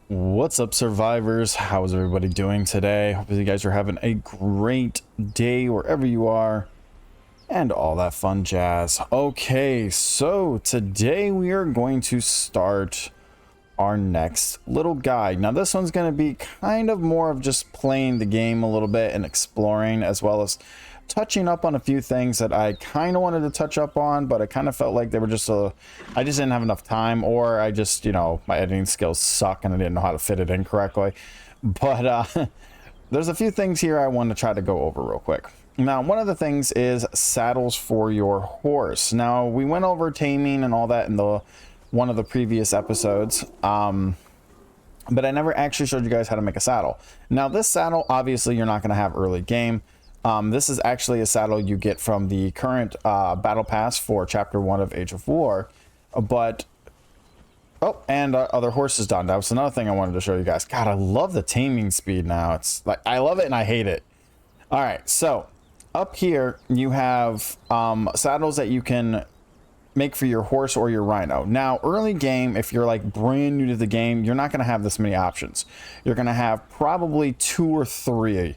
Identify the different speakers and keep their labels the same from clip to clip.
Speaker 1: What's up, survivors? How's everybody doing today? Hope you guys are having a great day wherever you are and all that fun jazz. Okay, so today we are going to start our next little guide. Now this one's going to be kind of more of just playing the game a little bit and exploring, as well as touching up on a few things that I kind of wanted to touch up on, but I kind of felt like they were just I just didn't have enough time, or I just, my editing skills suck and I didn't know how to fit it in correctly. But there's a few things here I want to try to go over real quick. Now, one of the things is saddles for your horse. Now, we went over taming and all that in one of the previous episodes, but I never actually showed you guys how to make a saddle. Now, this saddle, obviously, you're not going to have early game. This is actually a saddle you get from the current battle pass for chapter 1 of Age of War. And other horses done. That was another thing I wanted to show you guys. God, I love the taming speed now. It's like, I love it and I hate it. All right, so up here you have saddles that you can make for your horse or your rhino. Now, early game, if you're like brand new to the game, you're not going to have this many options. You're going to have probably 2 or 3.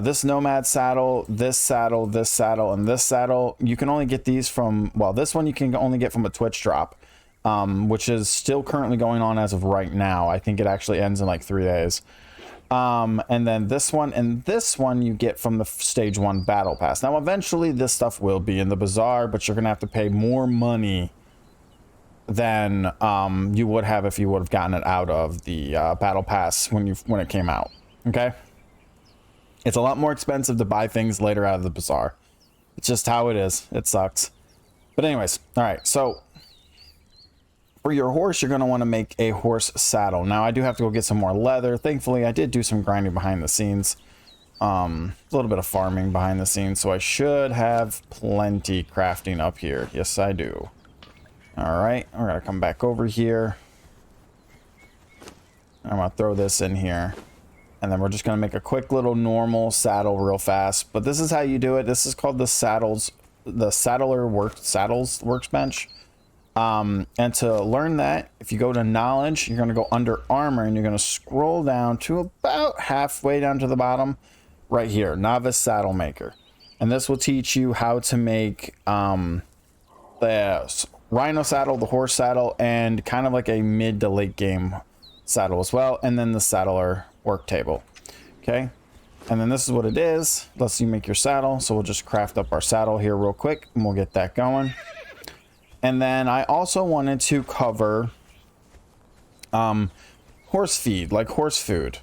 Speaker 1: This nomad saddle, this saddle, this saddle, and this saddle, you can only get these from, well, this one you can only get from a Twitch drop, which is still currently going on as of right now. I think it actually ends in like 3 days. And then this one and this one you get from the stage 1 battle pass. Now, eventually this stuff will be in the bazaar, but you're going to have to pay more money than you would have if you would have gotten it out of the battle pass when it came out. Okay. It's a lot more expensive to buy things later out of the bazaar. It's just how it is. It sucks. But anyways, all right. So for your horse, you're going to want to make a horse saddle. Now, I do have to go get some more leather. Thankfully, I did do some grinding behind the scenes. A little bit of farming behind the scenes. So I should have plenty crafting up here. Yes, I do. All right. We're going to come back over here. I'm going to throw this in here. And then we're just going to make a quick little normal saddle real fast. But this is how you do it. This is called the saddles workbench. And to learn that, if you go to knowledge, you're going to go under armor and you're going to scroll down to about halfway down to the bottom right here, novice saddle maker. And this will teach you how to make the rhino saddle, the horse saddle, and kind of like a mid to late game saddle as well. And then the saddler work table. Okay, and then this is what it is. Lets you make your saddle. So we'll just craft up our saddle here real quick and we'll get that going. And then I also wanted to cover horse feed, like horse food.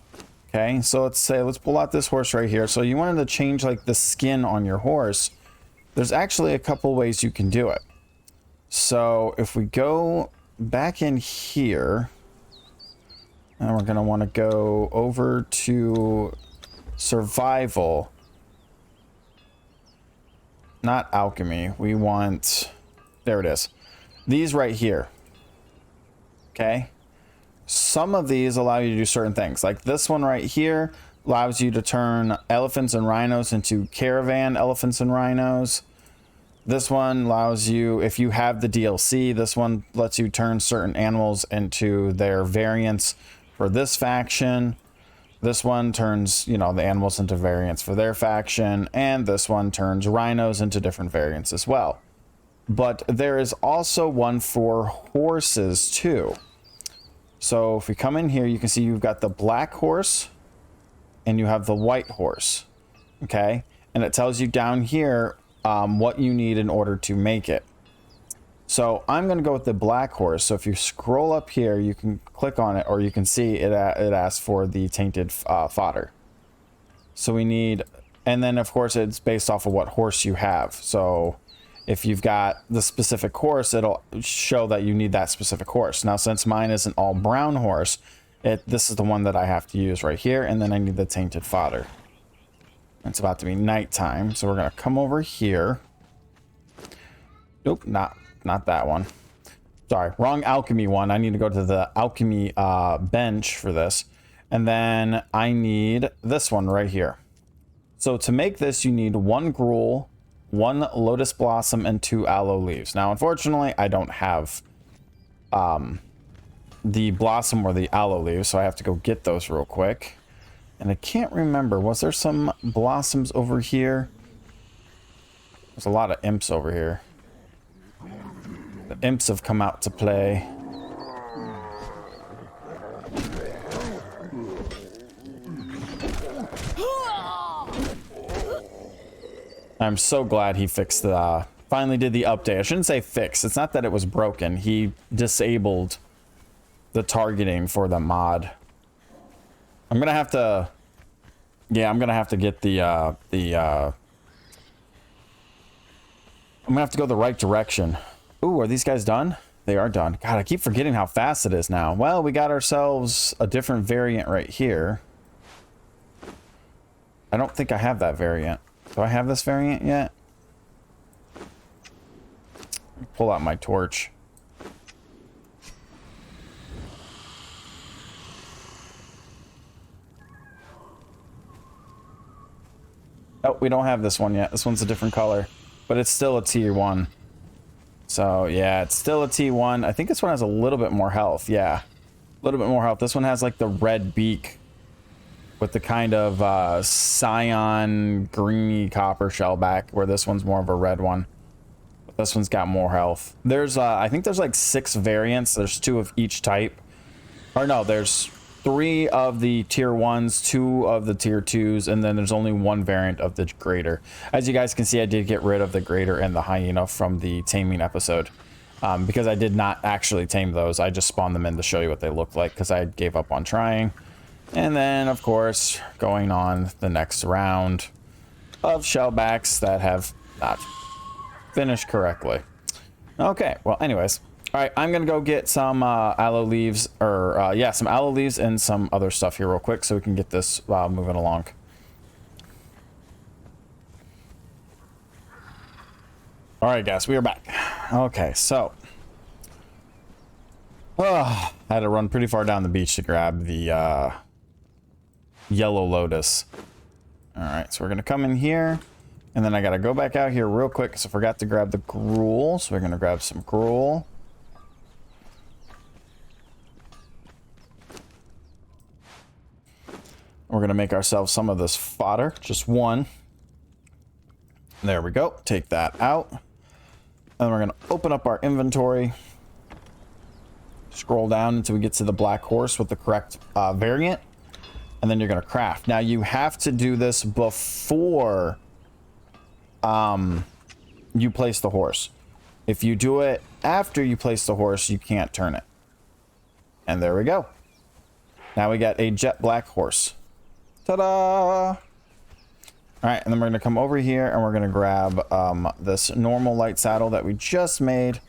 Speaker 1: Okay, so let's pull out this horse right here. So you wanted to change like the skin on your horse. There's actually a couple ways you can do it. So if we go back in here, and we're going to want to go over to survival. Not alchemy. We want... There it is. These right here. Okay. Some of these allow you to do certain things. Like this one right here allows you to turn elephants and rhinos into caravan elephants and rhinos. This one allows you, if you have the DLC, this one lets you turn certain animals into their variants for this faction. This one turns, the animals into variants for their faction, and this one turns rhinos into different variants as well. But there is also one for horses too. So if we come in here, you can see you've got the black horse and you have the white horse. Okay, and it tells you down here what you need in order to make it. So I'm going to go with the black horse. So if you scroll up here, you can click on it, or you can see it asks for the tainted fodder. So we need, and then of course it's based off of what horse you have. So if you've got the specific horse, it'll show that you need that specific horse. Now, since mine is an all brown horse, this is the one that I have to use right here. And then I need the tainted fodder. It's about to be nighttime. So we're going to come over here. Nope, not that one. Sorry, wrong alchemy one. I need to go to the alchemy bench for this. And then I need this one right here. So to make this, you need 1 gruel, 1 lotus blossom, and 2 aloe leaves. Now, unfortunately, I don't have the blossom or the aloe leaves, so I have to go get those real quick. And I can't remember, was there some blossoms over here? There's a lot of imps over here. The imps have come out to play. I'm so glad he fixed the, finally did the update. I shouldn't say fix. It's not that it was broken. He disabled the targeting for the mod. I'm gonna have to, yeah, I'm gonna have to get I'm gonna have to go the right direction. Ooh, are these guys done? They are done. God, I keep forgetting how fast it is now. Well, we got ourselves a different variant right here. I don't think I have that variant. Do I have this variant yet? Pull out my torch. Oh, we don't have this one yet. This one's a different color, but it's still a tier 1. So yeah, it's still a T1. I think this one has a little bit more health. Yeah, a little bit more health. This one has like the red beak with the kind of cyan greeny copper shellback, where this one's more of a red one. But this one's got more health. There's I think there's like 6 variants. There's 2 of each type. Or no, there's 3 of the tier 1s, 2 of the tier 2s, and then there's only 1 variant of the grater. As you guys can see, I did get rid of the grater and the hyena from the taming episode, because I did not actually tame those. I just spawned them in to show you what they look like, because I gave up on trying. And then, of course, going on the next round of shellbacks that have not finished correctly. Okay, well, anyways. All right, I'm going to go get some aloe leaves, or yeah, some aloe leaves and some other stuff here real quick so we can get this moving along. All right, guys, we are back. Okay, so I had to run pretty far down the beach to grab the yellow lotus. All right, so we're going to come in here, and then I got to go back out here real quick because I forgot to grab the gruel, so we're going to grab some gruel. We're going to make ourselves some of this fodder, just 1. There we go. Take that out. And we're going to open up our inventory. Scroll down until we get to the black horse with the correct variant. And then you're going to craft. Now, you have to do this before you place the horse. If you do it after you place the horse, you can't turn it. And there we go. Now we got a jet black horse. Ta-da! All right, and then we're going to come over here and we're going to grab this normal light saddle that we just made,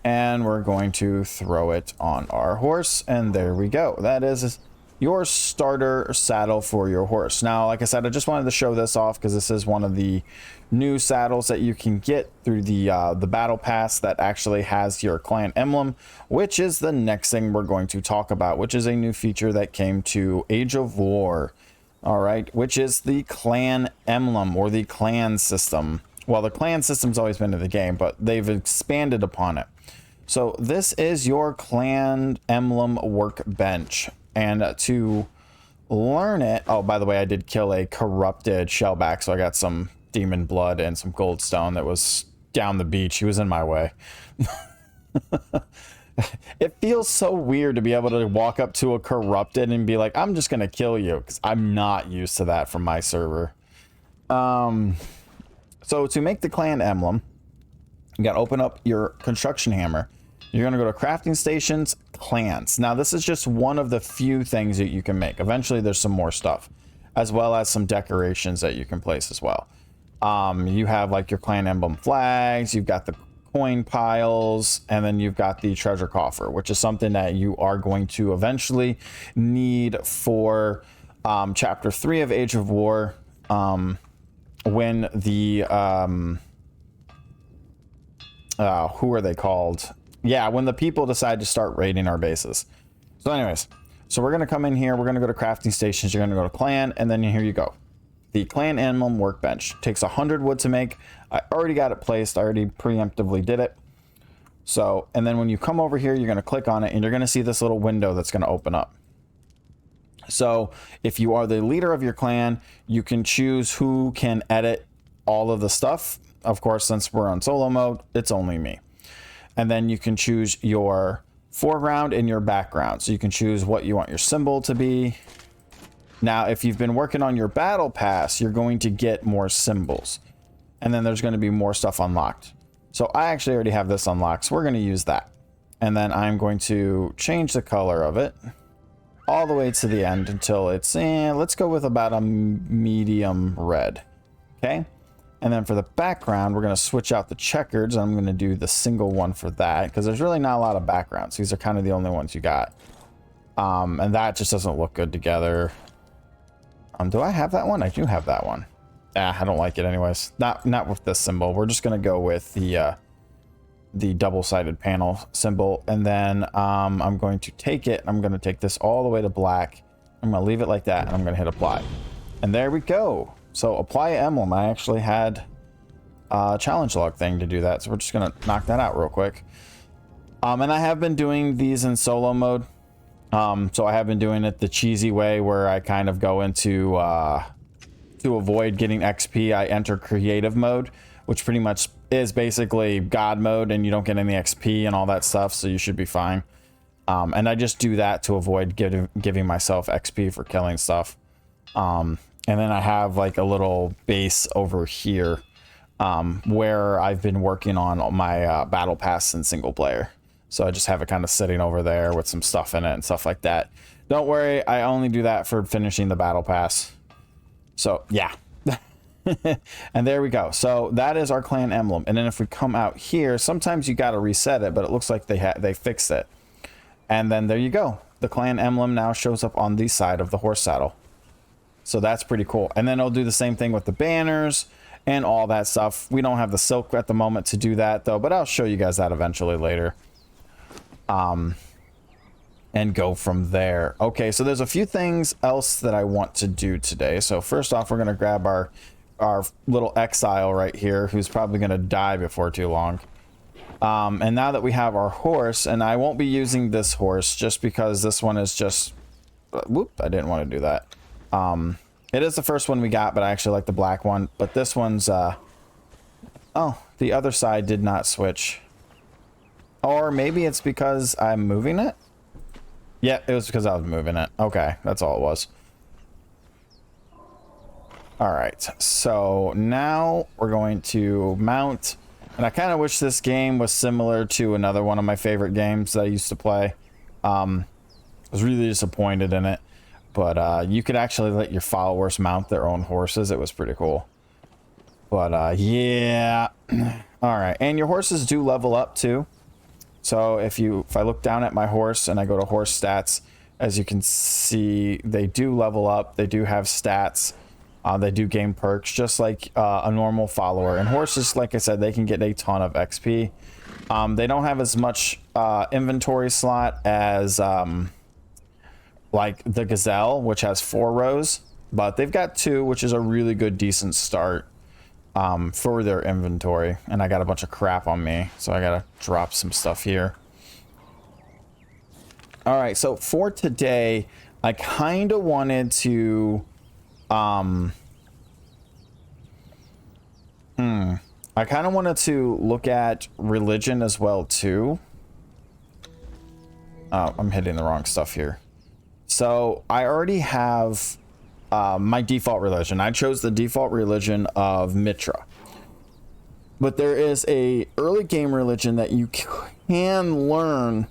Speaker 1: and we're going to throw it on our horse, and there we go. That is your starter saddle for your horse. Now, like I said, I just wanted to show this off because this is one of the new saddles that you can get through the battle pass that actually has your clan emblem, which is the next thing we're going to talk about, which is a new feature that came to Age of War. All right, which is the clan emblem, or the clan system. Well, the clan system's always been in the game, but they've expanded upon it. So this is your clan emblem workbench. And to learn it, oh, by the way, I did kill a corrupted shellback, so I got some demon blood and some gold stone that was down the beach. He was in my way. It feels so weird to be able to walk up to a corrupted and be like, I'm just going to kill you, because I'm not used to that from my server. So to make the clan emblem, you got to open up your construction hammer. You're going to go to crafting stations, clans. Now, this is just one of the few things that you can make. Eventually, there's some more stuff, as well as some decorations that you can place as well. You have like your clan emblem flags, you've got the coin piles, and then you've got the treasure coffer, which is something that you are going to eventually need for chapter 3 of Age of War, when the who are they called? Yeah, when the people decide to start raiding our bases. So anyways, so we're going to come in here, we're going to go to crafting stations, you're going to go to clan, and then here you go. The clan emblem workbench takes 100 wood to make. I already got it placed. I already preemptively did it. So, and then when you come over here, you're going to click on it and you're going to see this little window that's going to open up. So if you are the leader of your clan, you can choose who can edit all of the stuff. Of course, since we're on solo mode, it's only me. And then you can choose your foreground and your background. So you can choose what you want your symbol to be. Now, if you've been working on your battle pass, you're going to get more symbols. And then there's going to be more stuff unlocked. So I actually already have this unlocked, so we're going to use that. And then I'm going to change the color of it all the way to the end until it's, let's go with about a medium red. Okay. And then for the background, we're going to switch out the checkers. I'm going to do the single one for that because there's really not a lot of backgrounds. These are kind of the only ones you got. And that just doesn't look good together. Do I have that one? I do have that one. I don't like it anyways. Not with this symbol. We're just going to go with the double-sided panel symbol. And then I'm going to take it. I'm going to take this all the way to black. I'm going to leave it like that. And I'm going to hit apply. And there we go. So apply emblem. I actually had a challenge log thing to do that. So we're just going to knock that out real quick. And I have been doing these in solo mode. So I have been doing it the cheesy way where I kind of go into, to avoid getting XP, I enter creative mode, which pretty much is basically God mode and you don't get any XP and all that stuff. So you should be fine. And I just do that to avoid giving myself XP for killing stuff. And then I have like a little base over here, where I've been working on my, battle pass in single player. So I just have it kind of sitting over there with some stuff in it and stuff like that. Don't worry, I only do that for finishing the battle pass. So yeah. And there we go. So that is our clan emblem. And then if we come out here, sometimes you got to reset it, but it looks like they fixed it. And then there you go. The clan emblem now shows up on the side of the horse saddle. So that's pretty cool. And then it'll do the same thing with the banners and all that stuff. We don't have the silk at the moment to do that though, but I'll show you guys that eventually later. And go from there. Okay, so there's a few things else that I want to do today. So first off, we're going to grab our little exile right here, who's probably going to die before too long. And now that we have our horse, and I won't be using this horse just because this one is just, whoop, I didn't want to do that. It is the first one we got, but I actually like the black one. But this one's, oh, the other side did not switch. Or maybe it's because I'm moving it. Yeah, it was because I was moving it. Okay, that's all it was. All right, so now we're going to mount. And I kind of wish this game was similar to another one of my favorite games that I used to play. I was really disappointed in it. But you could actually let your followers mount their own horses. It was pretty cool. But yeah. All right, and your horses do level up too. So if I look down at my horse and I go to horse stats, as you can see, they do level up. They do have stats. They do gain perks just like a normal follower. And horses, like I said, they can get a ton of XP. They don't have as much inventory slot as like the gazelle, which has 4 rows, but they've got 2, which is a really good, decent start for their inventory. And I got a bunch of crap on me, so I gotta drop some stuff here. All right, so for today, I kind of wanted to I kind of wanted to look at religion as well too. Oh, I'm hitting the wrong stuff here. So I already have my default religion. I chose the default religion of Mitra. But there is a early game religion that you can learn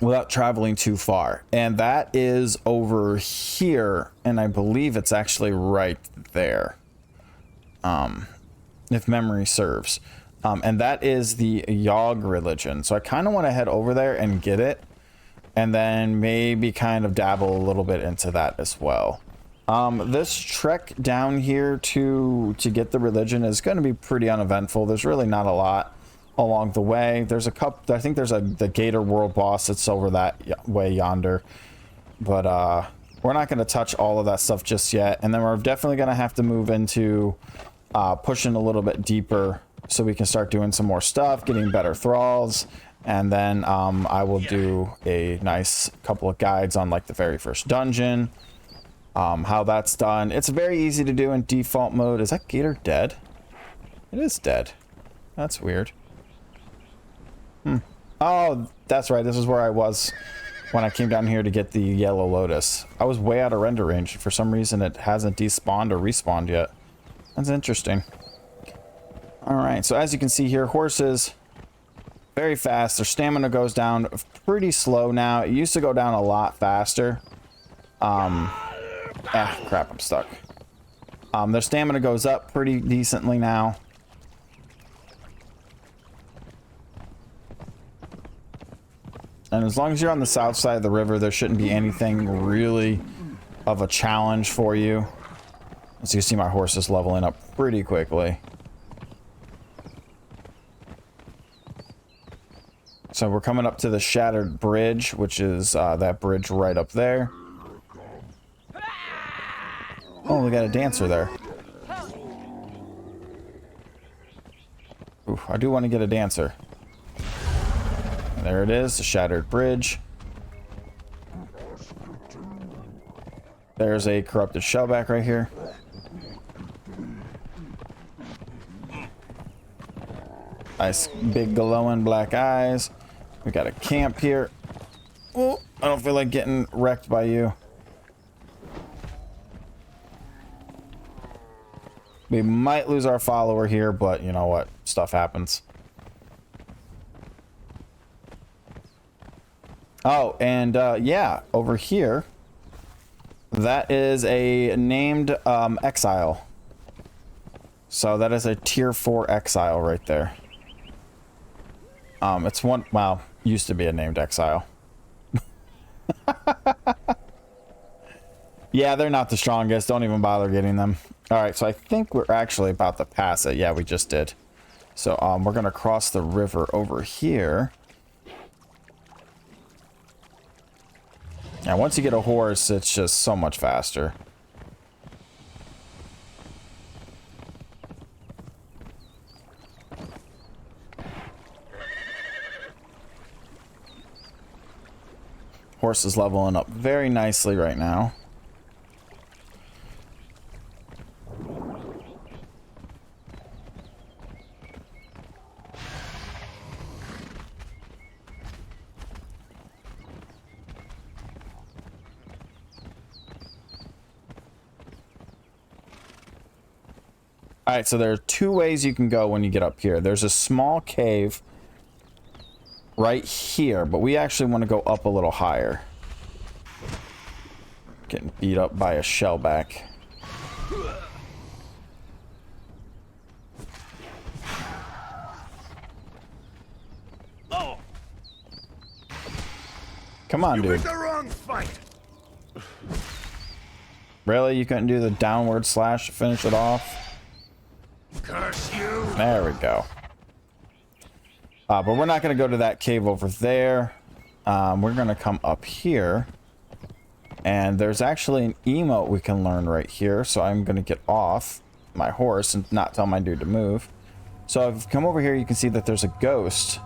Speaker 1: without traveling too far. And that is over here. And I believe it's actually right there. If memory serves. And that is the Yog religion. So I kind of want to head over there and get it. And then maybe kind of dabble a little bit into that as well. This trek down here to get the religion is going to be pretty uneventful. There's really not a lot along the way. There's a couple, I think there's the Gator World boss that's over that way yonder. But we're not going to touch all of that stuff just yet. And then we're definitely going to have to move into pushing a little bit deeper so we can start doing some more stuff, getting better thralls, and then I will do a nice couple of guides on like the very first dungeon, how that's done. It's very easy to do in default mode. Is that gator dead? It is dead. That's weird. Oh, that's right. This is where I was when I came down here to get the yellow lotus. I was way out of render range. For some reason, it hasn't despawned or respawned yet. That's interesting. All right, so as you can see here, horses, very fast. Their stamina goes down pretty slow now. It used to go down a lot faster. Crap, I'm stuck. Their stamina goes up pretty decently now. And as long as you're on the south side of the river, there shouldn't be anything really of a challenge for you. As you can see, my horse is leveling up pretty quickly. So we're coming up to the Shattered Bridge, which is that bridge right up there. Oh, we got a dancer there. Ooh, I do want to get a dancer. There it is, the Shattered Bridge. There's a corrupted shellback right here. Nice big glowing black eyes. We got a camp here. Oh, I don't feel like getting wrecked by you. We might lose our follower here, but you know what? Stuff happens. Oh, and yeah, over here, that is a named exile. So that is a tier 4 exile right there. It's one, well, used to be a named exile. Yeah, they're not the strongest. Don't even bother getting them. All right, so I think we're actually about to pass it. Yeah, we just did. So we're going to cross the river over here. And once you get a horse, it's just so much faster. Horse is leveling up very nicely right now. All right, so there are two ways you can go when you get up here. There's a small cave right here, but we actually want to go up a little higher. Getting beat up by a shellback.
Speaker 2: Oh.
Speaker 1: Come on, dude.
Speaker 2: You picked the wrong fight.
Speaker 1: Really? You couldn't do the downward slash to finish it off?
Speaker 2: Curse you.
Speaker 1: There we go. But we're not going to go to that cave over there. We're going to come up here. And there's actually an emote we can learn right here. So I'm going to get off my horse and not tell my dude to move. So if you come over here, you can see that there's a ghost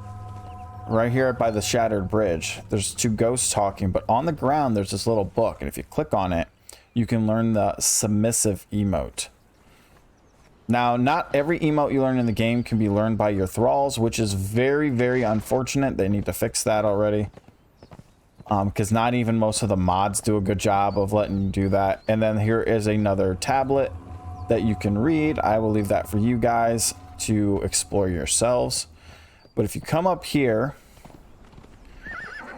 Speaker 1: right here by the Shattered Bridge. There's two ghosts talking, but on the ground, there's this little book. And if you click on it, you can learn the submissive emote. Now, not every emote you learn in the game can be learned by your thralls, which is very, very unfortunate. They need to fix that already. Because not even most of the mods do a good job of letting you do that. And then here is another tablet that you can read. I will leave that for you guys to explore yourselves. But if you come up here,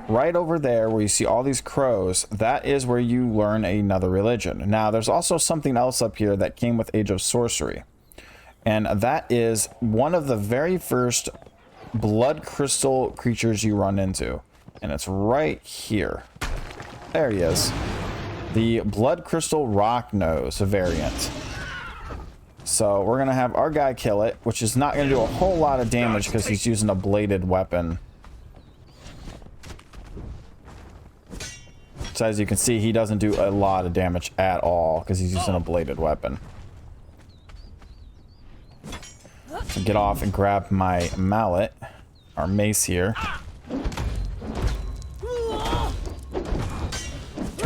Speaker 1: right over there where you see all these crows, that is where you learn another religion. Now, there's also something else up here that came with Age of Sorcery. And that is one of the very first blood crystal creatures you run into. And it's right here. There he is. The blood crystal rock nose variant. So we're going to have our guy kill it, which is not going to do a whole lot of damage because he's using a bladed weapon. So as you can see, he doesn't do a lot of damage at all because he's using a bladed weapon. So get off and grab my mallet, our mace here.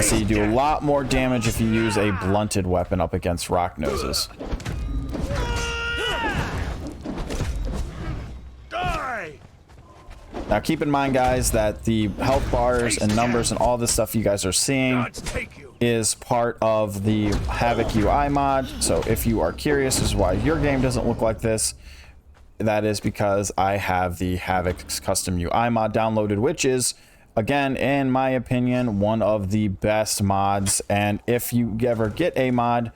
Speaker 1: So you do a lot more damage if you use a blunted weapon up against rock noses.
Speaker 2: Die!
Speaker 1: Now keep in mind, guys, that the health bars and numbers and all this stuff you guys are seeing
Speaker 2: Gods take you.
Speaker 1: is part of the Havoc UI mod. So if you are curious as to why your game doesn't look like this, that is because I have the Havoc's custom UI mod downloaded, which is, again, in my opinion, one of the best mods. And if you ever get a mod,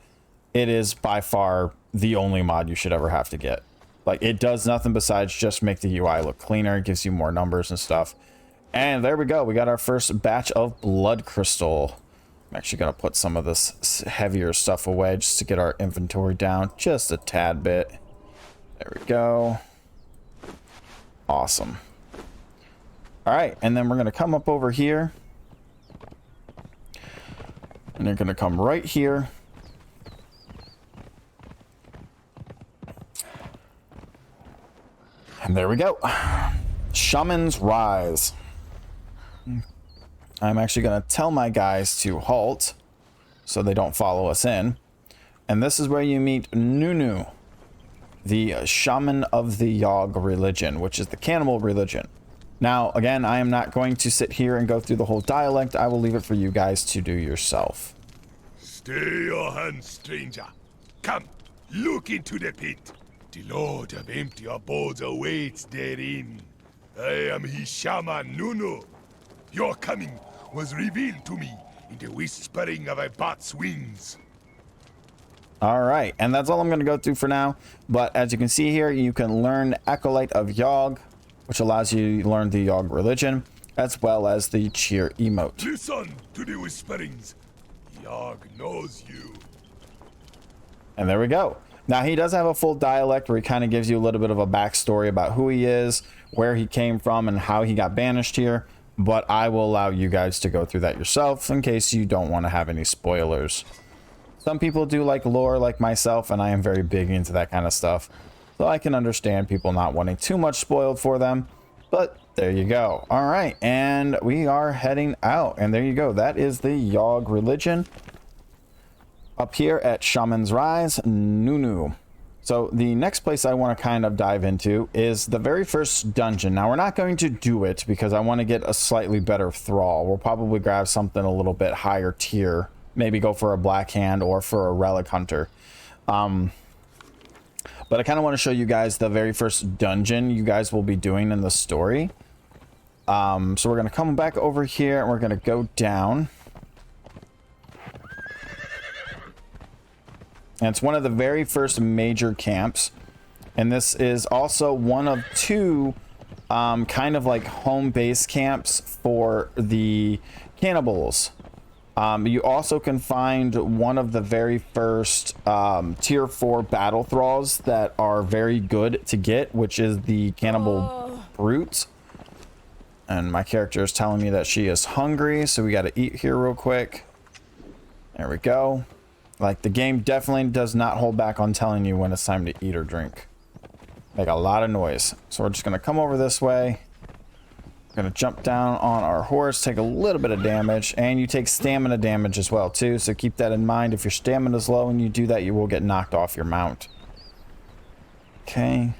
Speaker 1: it is by far the only mod you should ever have to get. Like, it does nothing besides just make the UI look cleaner. It gives you more numbers and stuff. And there we go. We got our first batch of blood crystal. I'm actually going to put some of this heavier stuff away just to get our inventory down just a tad bit. There we go. Awesome. All right, and then we're going to come up over here. And you're going to come right here. And there we go. Shaman's Rise. I'm actually going to tell my guys to halt so they don't follow us in. And this is where you meet Nunu, the Shaman of the Yog religion, which is the cannibal religion. Now, again, I am not going to sit here and go through the whole dialect. I will leave it for you guys to do yourself.
Speaker 2: Stay your hand, stranger. Come, look into the pit. The Lord of Empty Abodes awaits therein. I am his shaman, Nunu. Your coming was revealed to me in the whispering of a bat's wings.
Speaker 1: All right, and that's all I'm going to go through for now. But as you can see here, you can learn Acolyte of Yog, which allows you to learn the Yog religion, as well as the cheer emote.
Speaker 2: Listen to the whisperings. Yog knows you.
Speaker 1: And there we go. Now, he does have a full dialect where he kind of gives you a little bit of a backstory about who he is, where he came from, and how he got banished here. But I will allow you guys to go through that yourself in case you don't want to have any spoilers. Some people do like lore like myself, and I am very big into that kind of stuff. So I can understand people not wanting too much spoiled for them. But there you go. All right, and we are heading out. And there you go. That is the Yog religion. Up here at Shaman's Rise, Nunu. So the next place I want to kind of dive into is the very first dungeon. Now, we're not going to do it because I want to get a slightly better thrall. We'll probably grab something a little bit higher tier. Maybe go for a Black Hand or for a Relic Hunter. But I kind of want to show you guys the very first dungeon you guys will be doing in the story. So we're going to come back over here and we're going to go down. And it's one of the very first major camps. And this is also one of two kind of like home base camps for the Cannibals. You also can find one of the very first tier 4 battle thralls that are very good to get, which is the Cannibal Brute. And my character is telling me that she is hungry, so we got to eat here real quick. There we go. Like, the game definitely does not hold back on telling you when it's time to eat or drink. Make a lot of noise. So we're just going to come over this way. Gonna jump down on our horse, take a little bit of damage, and you take stamina damage as well too, so keep that in mind. If your stamina is low and you do that, you will get knocked off your mount. Okay.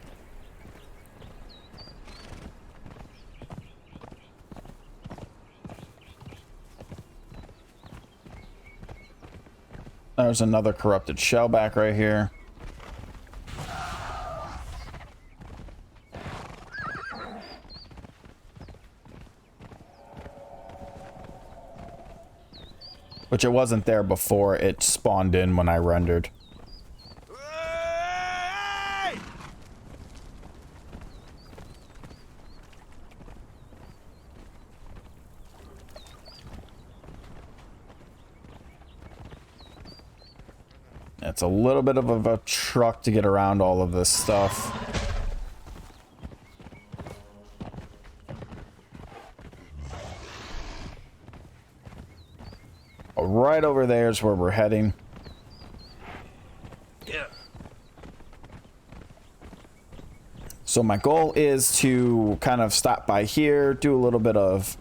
Speaker 1: There's another corrupted shellback right here. Which it wasn't there before it spawned in when I rendered.
Speaker 2: Hey!
Speaker 1: It's a little bit of a truck to get around all of this stuff. Right over there is where we're heading.
Speaker 2: Yeah.
Speaker 1: So my goal is to kind of stop by here, do a little bit of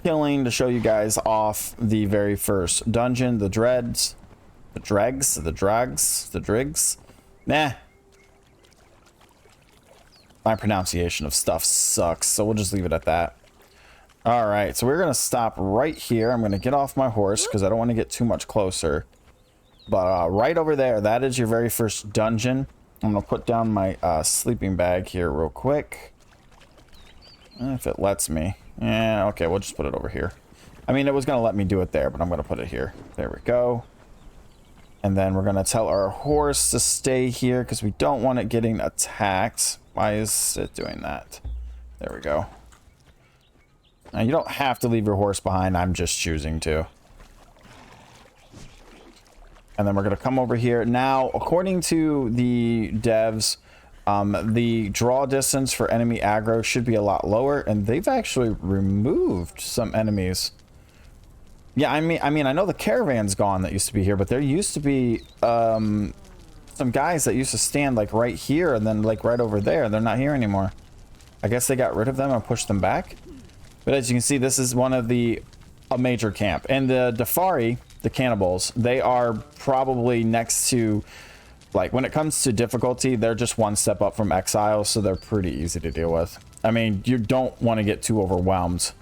Speaker 1: killing to show you guys off the very first dungeon, the dregs. Nah. My pronunciation of stuff sucks, so we'll just leave it at that. All right, so we're going to stop right here. I'm going to get off my horse because I don't want to get too much closer. But right over there, that is your very first dungeon. I'm going to put down my sleeping bag here real quick. If it lets me. Yeah, okay, we'll just put it over here. I mean, it was going to let me do it there, but I'm going to put it here. There we go. And then we're going to tell our horse to stay here because we don't want it getting attacked. Why is it doing that? There we go. Now, you don't have to leave your horse behind. I'm just choosing to. And then we're going to come over here. Now, according to the devs, the draw distance for enemy aggro should be a lot lower. And they've actually removed some enemies. Yeah, I mean, I know the caravan's gone that used to be here, but there used to be some guys that used to stand like right here and then like right over there. They're not here anymore. I guess they got rid of them and pushed them back. But as you can see, this is one of a major camp. And the Darfari, the Cannibals, they are probably next to, like, when it comes to difficulty, they're just one step up from Exiles, so they're pretty easy to deal with. I mean, you don't want to get too overwhelmed.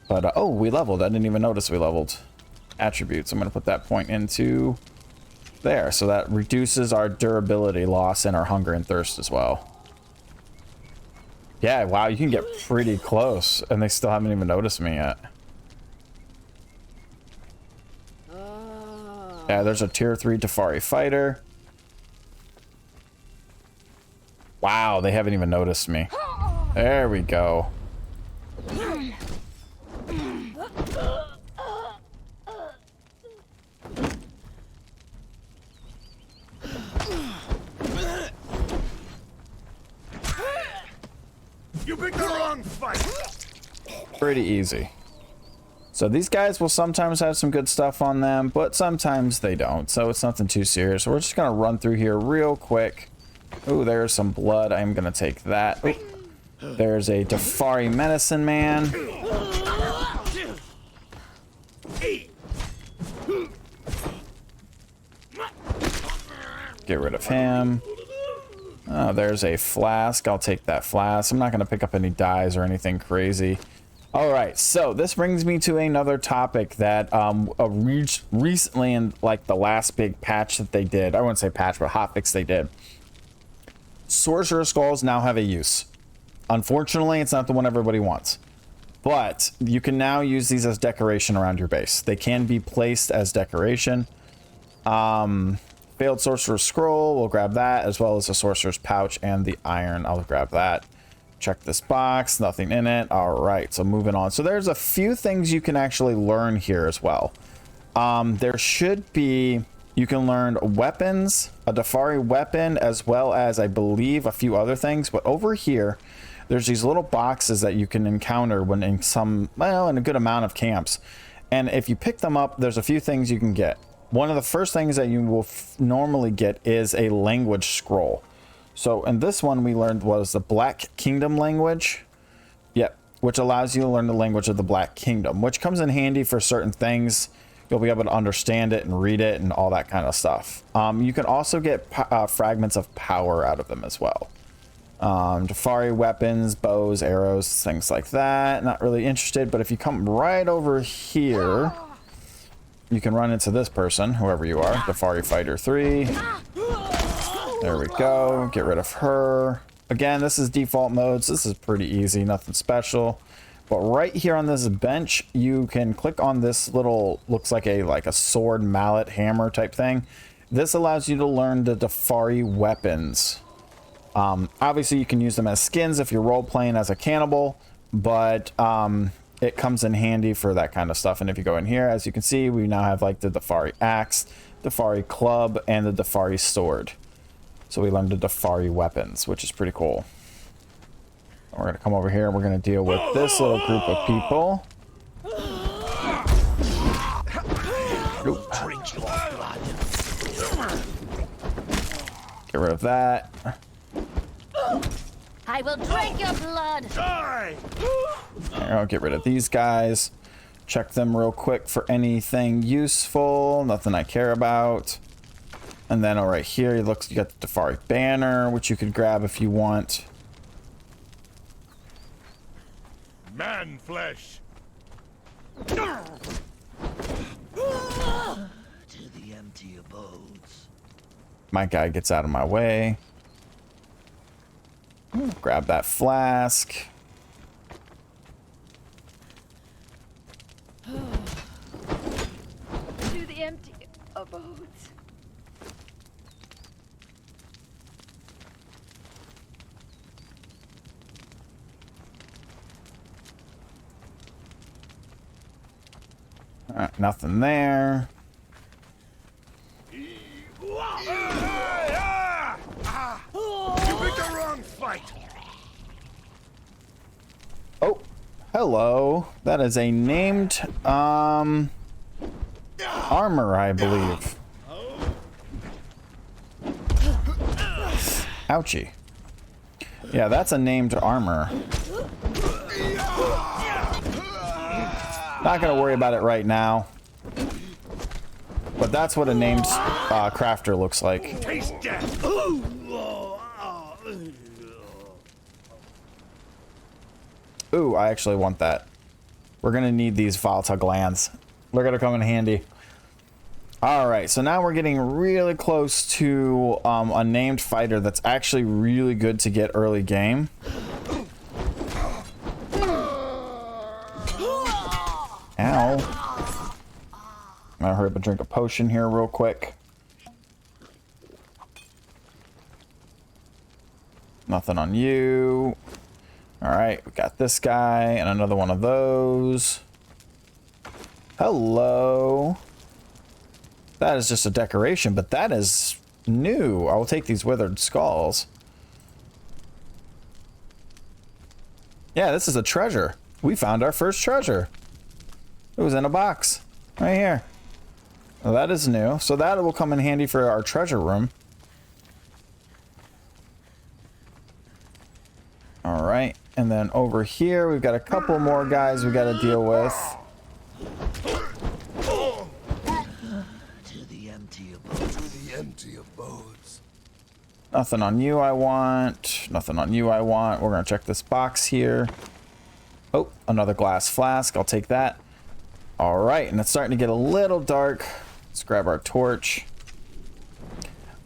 Speaker 1: But, oh, we leveled. I didn't even notice we leveled. Attributes. I'm going to put that point into there. So that reduces our durability loss and our hunger and thirst as well. Yeah, wow, you can get pretty close. And they still haven't even noticed me yet. Yeah, there's a tier 3 Darfari fighter. Wow, they haven't even noticed me. There we go.
Speaker 2: You picked the wrong fight.
Speaker 1: Pretty easy. So these guys will sometimes have some good stuff on them, but sometimes they don't. So it's nothing too serious. So we're just going to run through here real quick. Oh, there's some blood. I'm going to take that. Ooh. There's a Darfari medicine man. Get rid of him. Oh, there's a flask. I'll take that flask. I'm not going to pick up any dyes or anything crazy. All right, so this brings me to another topic that recently in like the last big patch that they did. I wouldn't say patch, but hotfix they did. Sorcerer skulls now have a use. Unfortunately, it's not the one everybody wants. But you can now use these as decoration around your base. They can be placed as decoration. Failed Sorcerer's Scroll, we'll grab that, as well as the Sorcerer's Pouch and the Iron. I'll grab that. Check this box, nothing in it. All right, so moving on. So there's a few things you can actually learn here as well. There should be, you can learn weapons, a Darfari weapon, as well as, I believe, a few other things. But over here, there's these little boxes that you can encounter when in some, well, in a good amount of camps. And if you pick them up, there's a few things you can get. One of the first things that you will normally get is a language scroll. So in this one we learned was the Black Kingdom language. Yep, which allows you to learn the language of the Black Kingdom, which comes in handy for certain things. You'll be able to understand it and read it and all that kind of stuff. You can also get fragments of power out of them as well. Darfari weapons, bows, arrows, things like that. Not really interested, but if you come right over here, you can run into this person, whoever you are, Darfari Fighter 3. There we go. Get rid of her. Again, this is default mode, so this is pretty easy, nothing special. But right here on this bench, you can click on this little, looks like a sword, mallet, hammer type thing. This allows you to learn the Darfari weapons. Obviously, you can use them as skins if you're role-playing as a cannibal, but it comes in handy for that kind of stuff. And if you go in here, as you can see, we now have like the Darfari axe, Darfari club, and the Darfari sword. So we learned the Darfari weapons, which is pretty cool. We're going to come over here and we're going to deal with this little group of people. Get rid of that.
Speaker 3: I will drink your blood.
Speaker 2: Die!
Speaker 1: I'll get rid of these guys. Check them real quick for anything useful. Nothing I care about. And then right here, you got the Darfari banner, which you could grab if you want.
Speaker 2: Man flesh.
Speaker 4: To the empty abodes.
Speaker 1: My guy gets out of my way. Grab that flask.
Speaker 3: To the empty abodes.
Speaker 1: Nothing there.
Speaker 2: You picked the wrong fight.
Speaker 1: Oh, hello. That is a named armor, I believe. Ouchie. Yeah, that's a named armor. Not gonna worry about it right now. But that's what a named crafter looks like.
Speaker 2: Taste death.
Speaker 1: Ooh, I actually want that. We're gonna need these volatile glands. They're gonna come in handy. Alright, so now we're getting really close to a named fighter that's actually really good to get early game. Ow. I'm gonna hurry up and drink a potion here real quick. Nothing on you. Alright, we got this guy and another one of those. Hello. That is just a decoration, but that is new. I will take these withered skulls. Yeah, this is a treasure. We found our first treasure. It was in a box. Right here. Well, that is new. So that will come in handy for our treasure room. Alright. And then over here, we've got a couple more guys we got to deal with.
Speaker 4: To the empty abodes.
Speaker 2: To the empty abodes.
Speaker 1: Nothing on you I want. Nothing on you I want. We're going to check this box here. Oh, another glass flask. I'll take that. Alright, and it's starting to get a little dark. Let's grab our torch.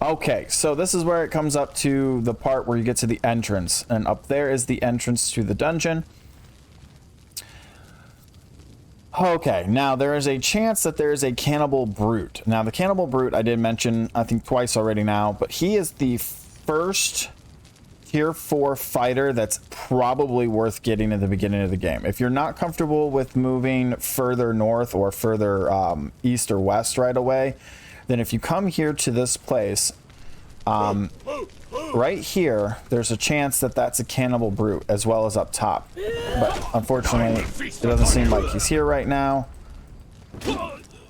Speaker 1: Okay, so this is where it comes up to the part where you get to the entrance. And up there is the entrance to the dungeon. Okay, now there is a chance that there is a Cannibal Brute. Now the Cannibal Brute I did mention, I think twice already now, but he is the first tier 4 fighter that's probably worth getting at the beginning of the game. If you're not comfortable with moving further north or further east or west right away, then if you come here to this place, right here, there's a chance that that's a Cannibal Brute as well as up top. But unfortunately, it doesn't seem like he's here right now.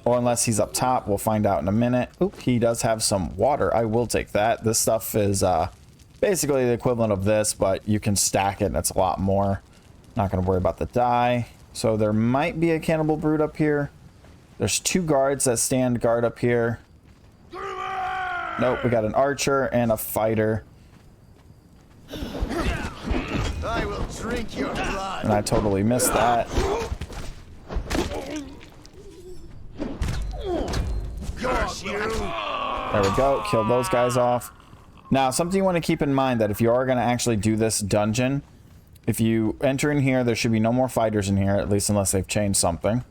Speaker 1: Or unless he's up top, we'll find out in a minute. Oop, he does have some water. I will take that. This stuff is basically the equivalent of this, but you can stack it and it's a lot more. Not going to worry about the die. So there might be a Cannibal Brute up here. There's 2 guards that stand guard up here. Nope, we got an archer and a fighter.
Speaker 4: I will drink your blood.
Speaker 1: And I totally missed that.
Speaker 4: Curse you.
Speaker 1: There we go. Kill those guys off. Now, something you want to keep in mind that if you are going to actually do this dungeon, if you enter in here, there should be no more fighters in here, at least unless they've changed something.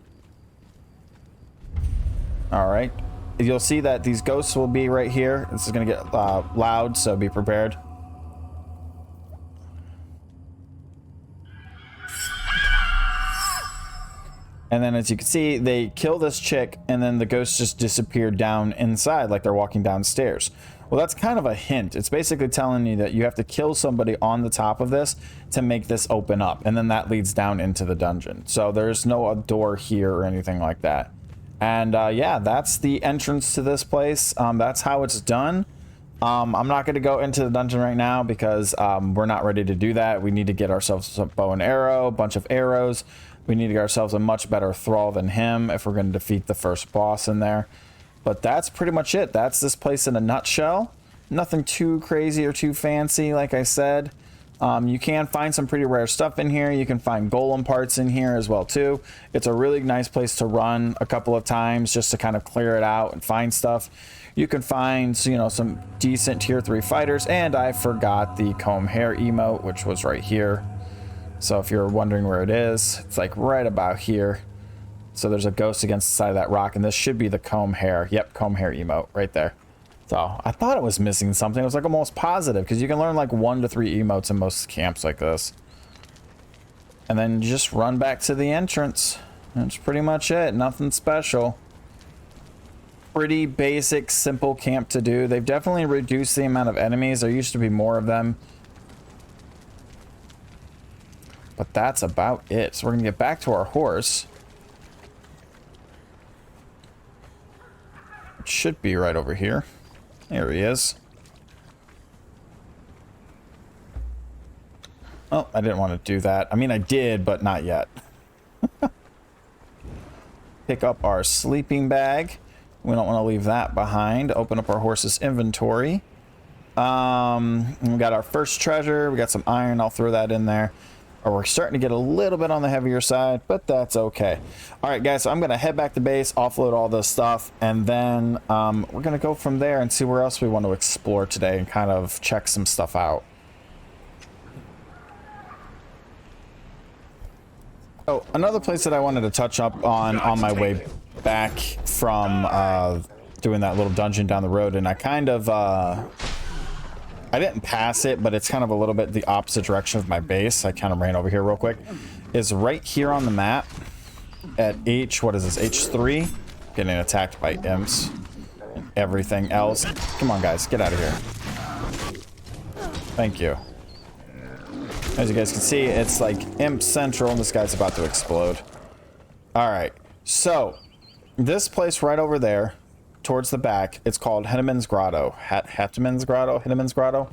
Speaker 1: Alright. You'll see that these ghosts will be right here. This is going to get loud, so be prepared. And then as you can see, they kill this chick, and then the ghosts just disappear down inside like they're walking downstairs. Well, that's kind of a hint. It's basically telling you that you have to kill somebody on the top of this to make this open up, and then that leads down into the dungeon. So there's no door here or anything like that. And yeah, that's the entrance to this place. That's how it's done. I'm not going to go into the dungeon right now because we're not ready to do that. We need to get ourselves a bow and arrow, a bunch of arrows. We need to get ourselves a much better thrall than him if we're going to defeat the first boss in there. But that's pretty much it. That's this place in a nutshell. Nothing too crazy or too fancy, like I said. You can find some pretty rare stuff in here. You can find golem parts in here as well too. It's a really nice place to run a couple of times just to kind of clear it out and find stuff. You can find, you know, some decent tier 3 fighters, and I forgot the comb hair emote, which was right here. So if you're wondering where it is, it's like right about here. So there's a ghost against the side of that rock, and this should be the comb hair. Yep, comb hair emote right there. So I thought it was missing something. I was like almost positive because you can learn like 1 to 3 emotes in most camps like this. And then just run back to the entrance. That's pretty much it. Nothing special. Pretty basic, simple camp to do. They've definitely reduced the amount of enemies. There used to be more of them. But that's about it. So we're going to get back to our horse. It should be right over here. There he is. Oh, I didn't want to do that. I mean, I did, but not yet. Pick up our sleeping bag. We don't want to leave that behind. Open up our horse's inventory. We got our first treasure. We got some iron. I'll throw that in there. Or we're starting to get a little bit on the heavier side, but that's okay. All right, guys, so I'm going to head back to base, offload all this stuff, and then we're going to go from there and see where else we want to explore today and kind of check some stuff out. Oh, another place that I wanted to touch up on my way back from doing that little dungeon down the road, and I kind of I didn't pass it, but it's kind of a little bit the opposite direction of my base. I kind of ran over here real quick. Is right here on the map at what is this, H3? Getting attacked by imps and everything else. Come on, guys, get out of here. Thank you. As you guys can see, it's like imp central, and this guy's about to explode. All right, so this place right over there, towards the back, it's called Hanuman's Grotto. Hanuman's Grotto.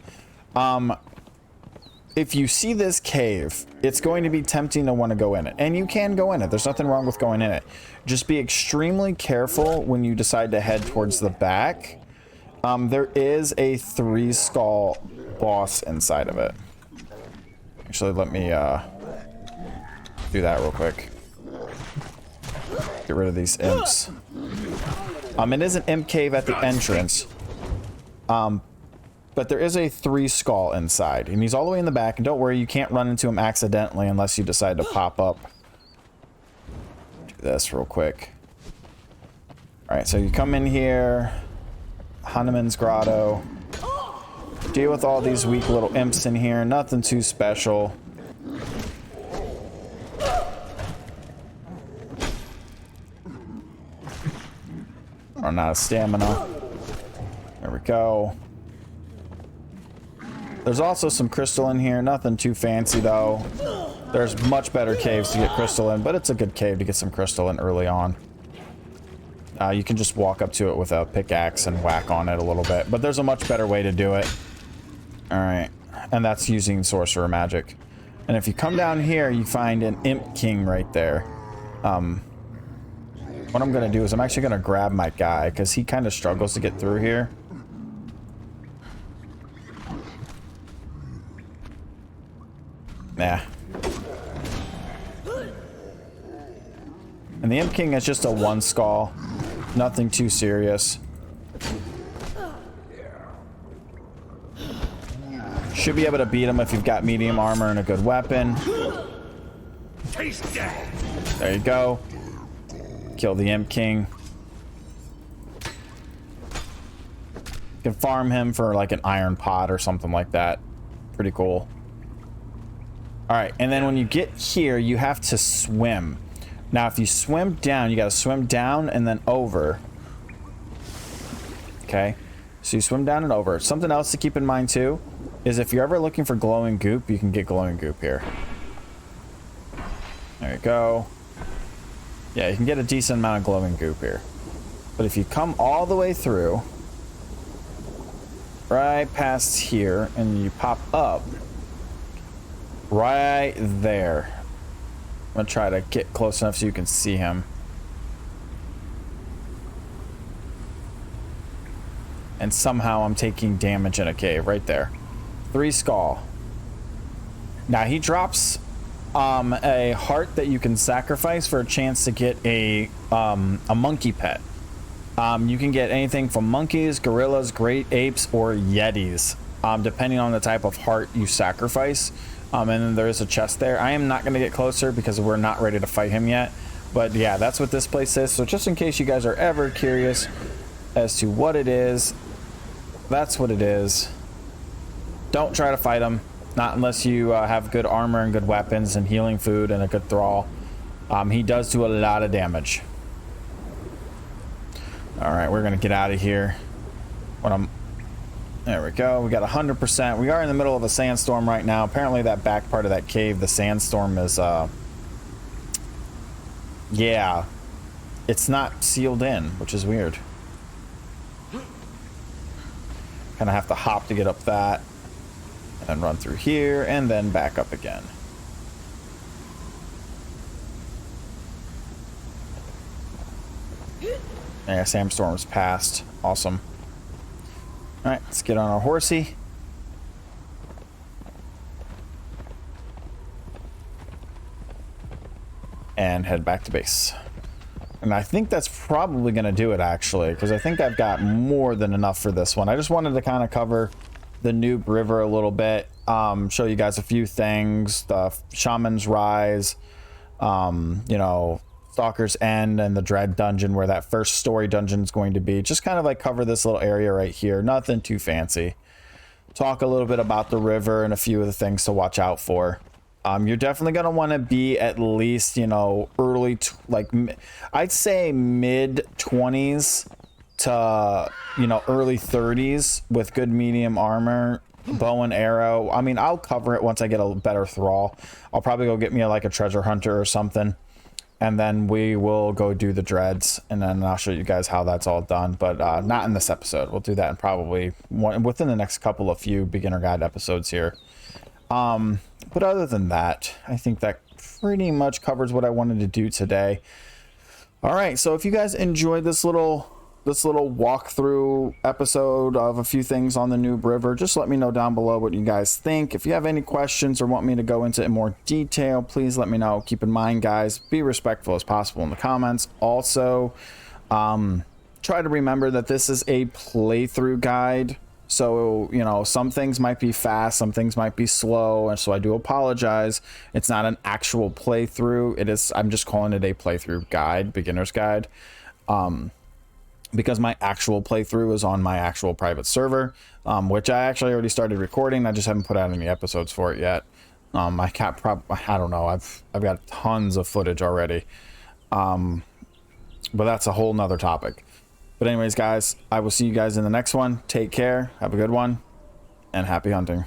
Speaker 1: If you see this cave, it's going to be tempting to want to go in it, and you can go in it. There's nothing wrong with going in it. Just be extremely careful when you decide to head towards the back. There is a 3 skull boss inside of it. Actually, let me do that real quick. Get rid of these imps. It is an imp cave at the entrance. But there is a 3 skull inside, and he's all the way in the back, and don't worry, you can't run into him accidentally unless you decide to pop up. Do this real quick. Alright, so you come in here, Hanuman's Grotto, deal with all these weak little imps in here, nothing too special. Run out of stamina. There we go. There's also some crystal in here. Nothing too fancy, though. There's much better caves to get crystal in, but it's a good cave to get some crystal in early on. You can just walk up to it with a pickaxe and whack on it a little bit, but there's a much better way to do it. Alright. And that's using sorcerer magic. And if you come down here, you find an imp king right there. What I'm going to do is I'm actually going to grab my guy, because he kind of struggles to get through here. Nah. And the Imp King is just a 1 skull. Nothing too serious. Should be able to beat him if you've got medium armor and a good weapon. There you go. Kill the Imp King. You can farm him for like an iron pot or something like that. Pretty cool. Alright, and then when you get here, you have to swim. Now, if you swim down, you gotta swim down and then over. Okay? So you swim down and over. Something else to keep in mind, too, is if you're ever looking for glowing goop, you can get glowing goop here. There you go. Yeah, you can get a decent amount of glowing goop here. But if you come all the way through, right past here, and you pop up right there. I'm gonna try to get close enough so you can see him. And somehow I'm taking damage in a cave right there. 3 skull. Now he drops a heart that you can sacrifice for a chance to get a monkey pet. You can get anything from monkeys, gorillas, great apes, or yetis, depending on the type of heart you sacrifice. And then there is a chest there. I am not going to get closer because we're not ready to fight him yet. But yeah, that's what this place is. So just in case you guys are ever curious as to what it is, that's what it is. Don't try to fight him. Not unless you have good armor and good weapons and healing food and a good thrall. He does do a lot of damage. Alright, we're going to get out of here. There we go. We got 100%. We are in the middle of a sandstorm right now. Apparently that back part of that cave, the sandstorm is... yeah. It's not sealed in, which is weird. Kind of have to hop to get up that. And run through here, and then back up again. Yeah, sandstorm's passed. Awesome. Alright, let's get on our horsey. And head back to base. And I think that's probably going to do it, actually, because I think I've got more than enough for this one. I just wanted to kind of cover the Noob River a little bit, show you guys a few things, the Shaman's Rise, you know, Stalker's End, and the Dread Dungeon, where that first story dungeon is going to be. Just kind of like cover this little area right here, nothing too fancy. Talk a little bit about the river and a few of the things to watch out for. You're definitely going to want to be at least, you know, I'd say mid 20s to, you know, early 30s with good medium armor, bow and arrow. I mean, I'll cover it once I get a better thrall. I'll probably go get me like a treasure hunter or something, and then we will go do the dreads, and then I'll show you guys how that's all done. But not in this episode. We'll do that in probably within the next couple of few beginner guide episodes here. But other than that, I think that pretty much covers what I wanted to do today. All right, so if you guys enjoyed this little walkthrough episode of a few things on the Noob River, just let me know down below what you guys think. If you have any questions or want me to go into it in more detail, please let me know. Keep in mind, guys, be respectful as possible in the comments. Also, try to remember that this is a playthrough guide. So, you know, some things might be fast, some things might be slow, and so I do apologize. It's not an actual playthrough. It is, I'm just calling it a playthrough guide, beginner's guide. Because my actual playthrough is on my actual private server, which I actually already started recording. I just haven't put out any episodes for it yet. I don't know. I've got tons of footage already. But that's a whole nother topic. But anyways, guys, I will see you guys in the next one. Take care. Have a good one. And happy hunting.